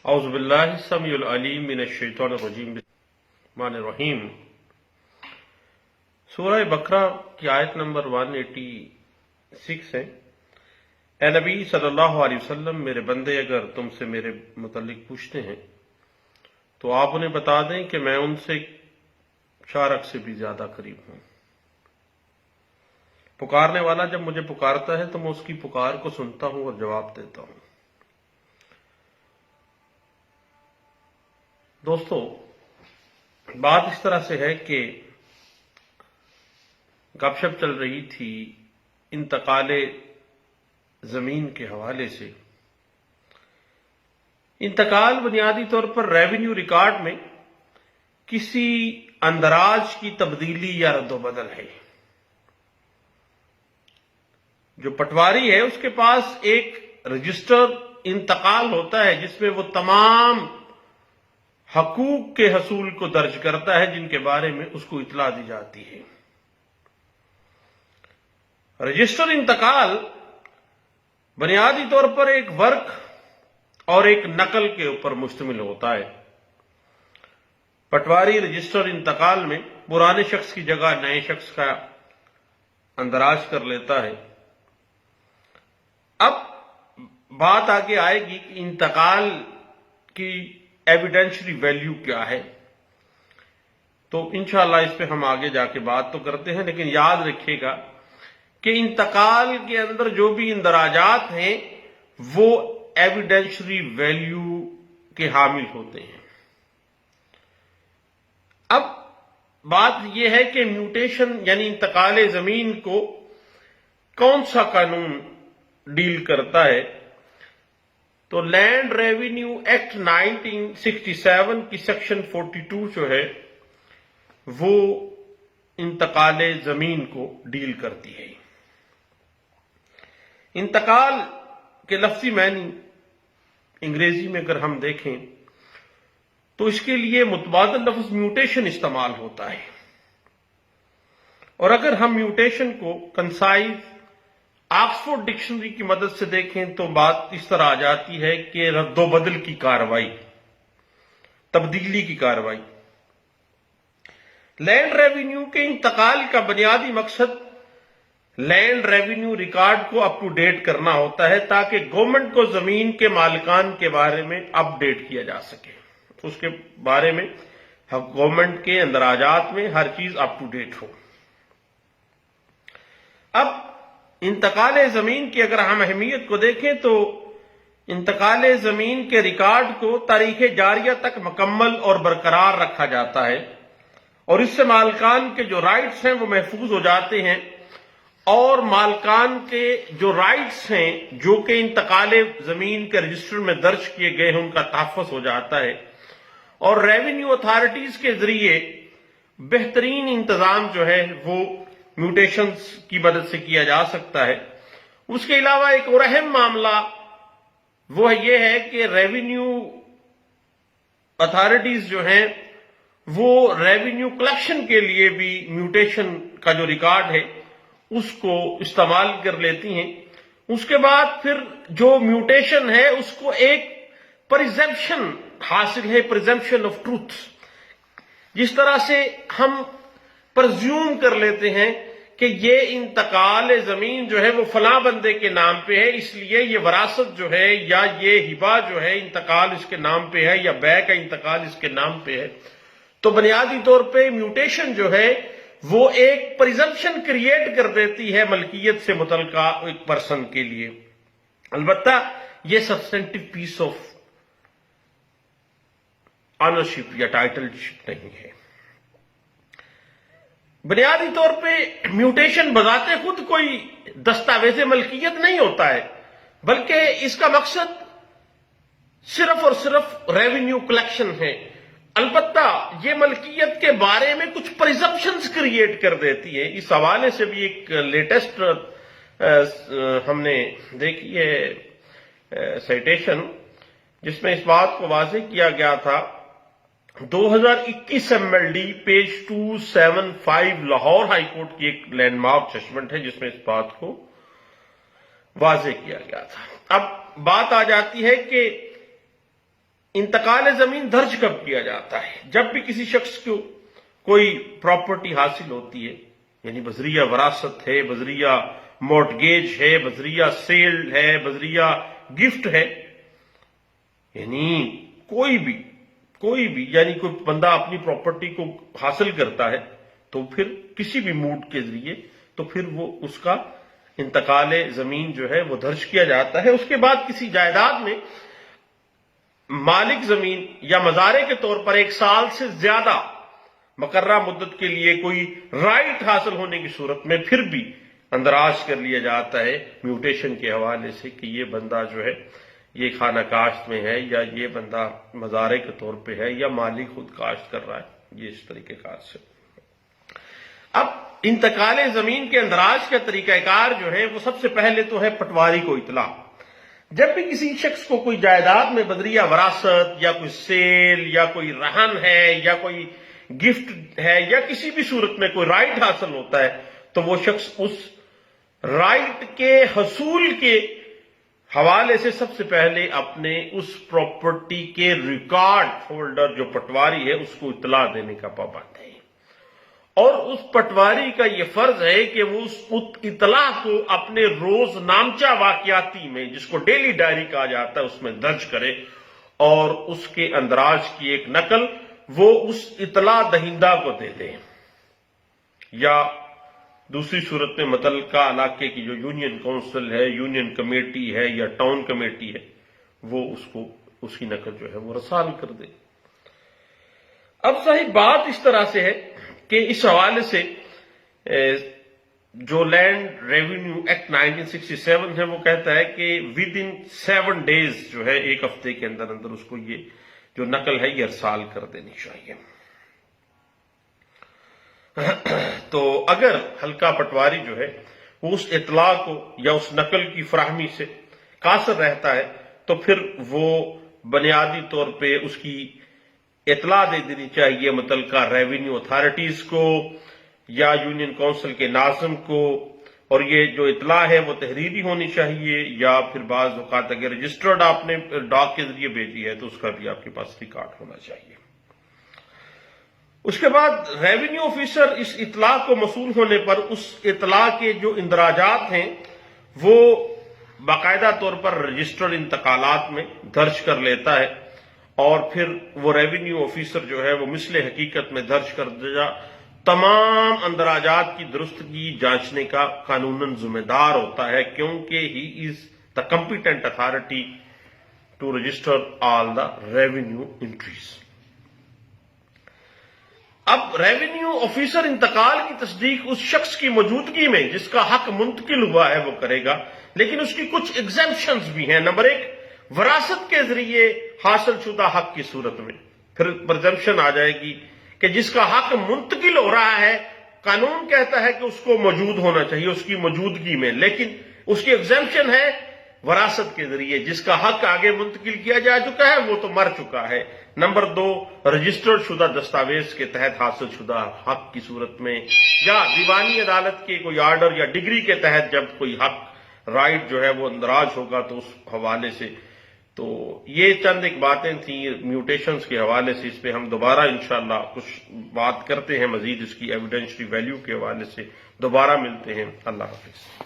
اعوذ باللہ السمیع العلیم من الشیطان الرجیم بسم اللہ الرحمن الرحیم۔ سورہ بقرہ کی آیت نمبر 186 ہے۔ اے نبی صلی اللہ علیہ وسلم، میرے بندے اگر تم سے میرے متعلق پوچھتے ہیں تو آپ انہیں بتا دیں کہ میں ان سے شارک سے بھی زیادہ قریب ہوں۔ پکارنے والا جب مجھے پکارتا ہے تو میں اس کی پکار کو سنتا ہوں اور جواب دیتا ہوں۔ دوستو، بات اس طرح سے ہے کہ گپ شپ چل رہی تھی انتقال زمین کے حوالے سے۔ انتقال بنیادی طور پر ریونیو ریکارڈ میں کسی اندراج کی تبدیلی یا رد و بدل ہے۔ جو پٹواری ہے اس کے پاس ایک رجسٹر انتقال ہوتا ہے جس میں وہ تمام حقوق کے حصول کو درج کرتا ہے جن کے بارے میں اس کو اطلاع دی جاتی ہے۔ رجسٹر انتقال بنیادی طور پر ایک ورک اور ایک نقل کے اوپر مشتمل ہوتا ہے۔ پٹواری رجسٹر انتقال میں پرانے شخص کی جگہ نئے شخص کا اندراج کر لیتا ہے۔ اب بات آگے آئے گی کہ انتقال کی ایویڈینشری ویلیو کیا ہے، تو انشاءاللہ اس پہ ہم آگے جا کے بات تو کرتے ہیں، لیکن یاد رکھیے گا کہ انتقال کے اندر جو بھی اندراجات ہیں وہ ایویڈینشری ویلیو کے حامل ہوتے ہیں۔ اب بات یہ ہے کہ میوٹیشن یعنی انتقال زمین کو کون سا قانون ڈیل کرتا ہے، تو لینڈ ریونیو ایکٹ 1967 کی سیکشن 42 جو ہے وہ انتقال زمین کو ڈیل کرتی ہے۔ انتقال کے لفظی معنی انگریزی میں اگر ہم دیکھیں تو اس کے لیے متبادل لفظ میوٹیشن استعمال ہوتا ہے، اور اگر ہم میوٹیشن کو کنسائز آکسفورڈ ڈکشنری کی مدد سے دیکھیں تو بات اس طرح آ جاتی ہے کہ رد و بدل کی کارروائی، تبدیلی کی کارروائی۔ لینڈ ریونیو کے انتقال کا بنیادی مقصد لینڈ ریونیو ریکارڈ کو اپ ٹو ڈیٹ کرنا ہوتا ہے تاکہ گورنمنٹ کو زمین کے مالکان کے بارے میں اپ ڈیٹ کیا جا سکے، اس کے بارے میں گورنمنٹ کے اندراجات میں ہر چیز اپ ٹو ڈیٹ ہو۔ اب انتقال زمین کی اگر ہم اہمیت کو دیکھیں تو انتقال زمین کے ریکارڈ کو تاریخ جاریہ تک مکمل اور برقرار رکھا جاتا ہے، اور اس سے مالکان کے جو رائٹس ہیں وہ محفوظ ہو جاتے ہیں، اور مالکان کے جو رائٹس ہیں جو کہ انتقال زمین کے رجسٹر میں درج کیے گئے ہیں ان کا تحفظ ہو جاتا ہے، اور ریونیو اتھارٹیز کے ذریعے بہترین انتظام جو ہے وہ میوٹیشنز کی مدد سے کیا جا سکتا ہے۔ اس کے علاوہ ایک اور اہم معاملہ وہ یہ ہے کہ ریونیو اتھارٹیز جو ہیں وہ ریونیو کلیکشن کے لیے بھی میوٹیشن کا جو ریکارڈ ہے اس کو استعمال کر لیتی ہیں۔ اس کے بعد پھر جو میوٹیشن ہے اس کو ایک پرزمپشن حاصل ہے، پرزمپشن آف ٹروتھ، جس طرح سے ہم پرزیوم کر لیتے ہیں کہ یہ انتقال زمین جو ہے وہ فلاں بندے کے نام پہ ہے، اس لیے یہ وراثت جو ہے یا یہ ہبہ جو ہے انتقال اس کے نام پہ ہے یا بے کا انتقال اس کے نام پہ ہے۔ تو بنیادی طور پہ میوٹیشن جو ہے وہ ایک پرزمپشن کریٹ کر دیتی ہے ملکیت سے متعلقہ ایک پرسن کے لیے، البتہ یہ سبسٹینٹیو پیس آف آنرشپ یا ٹائٹل شپ نہیں ہے۔ بنیادی طور پہ میوٹیشن بذات خود کوئی دستاویز ملکیت نہیں ہوتا ہے، بلکہ اس کا مقصد صرف اور صرف ریونیو کلیکشن ہے۔ البتہ یہ ملکیت کے بارے میں کچھ پرزمپشنز کریٹ کر دیتی ہے۔ اس حوالے سے بھی ایک لیٹسٹ ہم نے دیکھی ہے سائٹیشن جس میں اس بات کو واضح کیا گیا تھا 2021 MLD page 275 Lahore high court کی ایک لینڈ مارک ججمنٹ ہے جس میں اس بات کو واضح کیا گیا تھا۔ اب بات آ جاتی ہے کہ इंतकाल ज़मीन दर्ज कब किया जाता है? जब भी किसी शख्स को कोई प्रॉपर्टी हासिल होती है, यानी बजरिया वरासत है, बजरिया मॉर्टगेज है, बजरिया सेल है, बजरिया गिफ्ट है, यानी कोई भी यानी कोई बंदा अपनी प्रॉपर्टी को हासिल करता है तो फिर किसी भी मूड के जरिए तो फिर वो उसका इंतकाल जमीन जो है वो दर्ज किया जाता है। उसके बाद किसी जायदाद में मालिक जमीन या मजारे के तौर पर 1 साल से ज्यादा मुकर्रा मुद्दत के लिए कोई राइट हासिल होने की सूरत में फिर भी अंदराज कर लिया जाता है म्यूटेशन के हवाले से कि ये बंदा जो है ये खाना काश्त में है या ये बंदा मजारे के तौर पे है या मालिक खुद काश्त कर रहा है, ये इस तरीके कार से। अब इंतकाल जमीन के अंदराज का तरीकाकार जो है वो सबसे पहले तो है पटवारी को इतला। जब भी किसी शख्स को कोई जायदाद में बदरिया वरासत या कोई सेल या कोई रहन है या कोई गिफ्ट है या किसी भी सूरत में कोई राइट हासिल होता है तो वो शख्स उस राइट के हसूल के हवाले से सबसे पहले अपने उस प्रॉपर्टी के रिकॉर्ड होल्डर जो पटवारी है उसको इतला देने का पाबंद है। और उस पटवारी का यह फर्ज है कि वो उस इतला को अपने रोज नामचा वाकयाती में, जिसको डेली डायरी कहा जाता है, उसमें दर्ज करे और उसके अंदराज की एक नकल वो उस इतला दहिंदा को दे दे, या दूसरी सूरत में मुतल्लिका इलाके की जो यूनियन काउंसिल है, यूनियन कमेटी है या टाउन कमेटी है, वो उसको उसकी नकल जो है वो रसाल कर दे। अब साहिब बात इस तरह से है कि इस हवाले से जो लैंड रेवेन्यू एक्ट 1967 है वो कहता है कि विद इन 7 डेज जो है, 1 हफ्ते के अंदर अंदर उसको ये जो नकल है ये अरसाल कर देनी चाहिए। तो अगर हल्का पटवारी जो है वो उस इतला को या उस नकल की फराहमी से कासर रहता है तो फिर वो बुनियादी तौर पे उसकी इतला दे देनी चाहिए मुतल्लिका रेवेन्यू अथॉरिटीज को या यूनियन काउंसिल के नाज़िम को, और ये जो इतला है वो तहरीरी होनी चाहिए या फिर बाज़ औक़ात अगर रजिस्टर्ड आपने डाक के जरिए भेजी है तो उसका भी आपके पास रिकॉर्ड होना चाहिए। उसके बाद रेवेन्यू ऑफिसर इस इतला को मसूल होने पर उस इतला के जो इंदराजात हैं वो बाकायदा तौर पर रजिस्टर्ड इंतकालात में दर्ज कर लेता है और फिर वो रेवेन्यू ऑफिसर जो है वो मिसले हकीकत में दर्ज कर देगा तमाम अंदराजात की दुरुस्तगी जांचने का कानूनन जिम्मेदार होता है, क्योंकि he is the competent authority to register all the revenue entries. अब रेवेन्यू ऑफिसर इंतकाल की तस्दीक उस शख्स की मौजूदगी में जिसका हक मुंतकिल हुआ है वो करेगा, लेकिन उसकी कुछ एग्जेम्पशंस भी हैं। नंबर 1, वरासत के जरिए हासिल शुदा हक की सूरत में फिर प्रिजम्पशन आ जाएगी कि जिसका हक मुंतकिल हो रहा है, कानून कहता है कि उसको मौजूद होना चाहिए उसकी मौजूदगी में, लेकिन उसकी एग्जेम्पशन है वरासत के जरिए जिसका हक आगे मुंतकिल किया जा चुका है वो तो मर चुका है। नंबर 2, रजिस्टर्ड शुदा दस्तावेज के तहत हासिल शुदा हक की सूरत में या दीवानी अदालत के कोई आर्डर या डिग्री के तहत जब कोई हक राइट जो है वो अंदराज होगा तो उस हवाले से। तो ये चंद एक बातें थी म्यूटेशंस के हवाले से, इस पे हम दोबारा इंशाअल्लाह कुछ बात करते हैं मजीद, इसकी एविडेंशियरी वैल्यू के हवाले से दोबारा मिलते हैं। अल्लाह हाफिज।